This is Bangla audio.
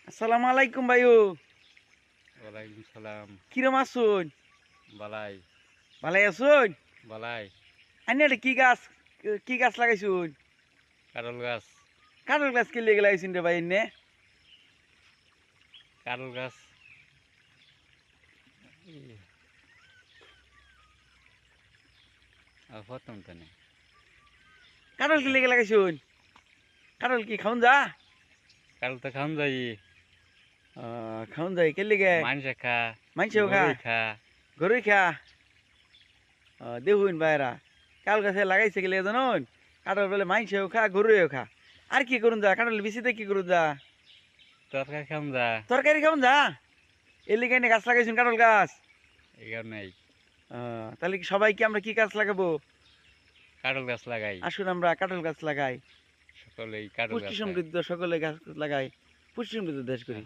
আসসালামু আলাইকুম ভাইও। ওয়ালাইকুম সালাম। কিরম আছুন? বালাই ভালাই আছুন? বালাই আইনে এটা কি গাছ লাগাইছুন? কারল গাছ। কাঁঠাল গাছ কি লেগে লাগাইছুন রে ভাই এনে? কারল গাছ প্রথম তো নেই। কাঁঠাল কি লেগে লাগাইছুন? কাঁঠাল কি খাউন যা? কারল তো খাওন যাই, খাউন যায় কে লেগে? মানুষে খা, মানছেও খা, গরুই খা। গরুই খা। দেখুন ভাইরা, কাঁঠাল গাছে লাগাইছে কি লেগে জানুন? কাঁঠাল বলে মানছেও খা, গরুও খা। আর কি করুন যা? কাঁঠাল বিচিতে কি করুন যা? তরকারি খাওন যা, তরকারি খাউন যা? এর লিগে এনে গাছ লাগাইছুন কাঁঠাল গাছ। এগার নেই। তাহলে কি সবাইকে আমরা কি গাছ লাগাবো? কারল গাছ লাগাই, আসুন আমরা কাঁঠাল গাছ লাগাই। সকলেই কারল পুষ্টি গাছ লাগাই। সমৃদ্ধ সকলে গাছ লাগাই, পুষ্টি সমৃদ্ধ দেশ করি।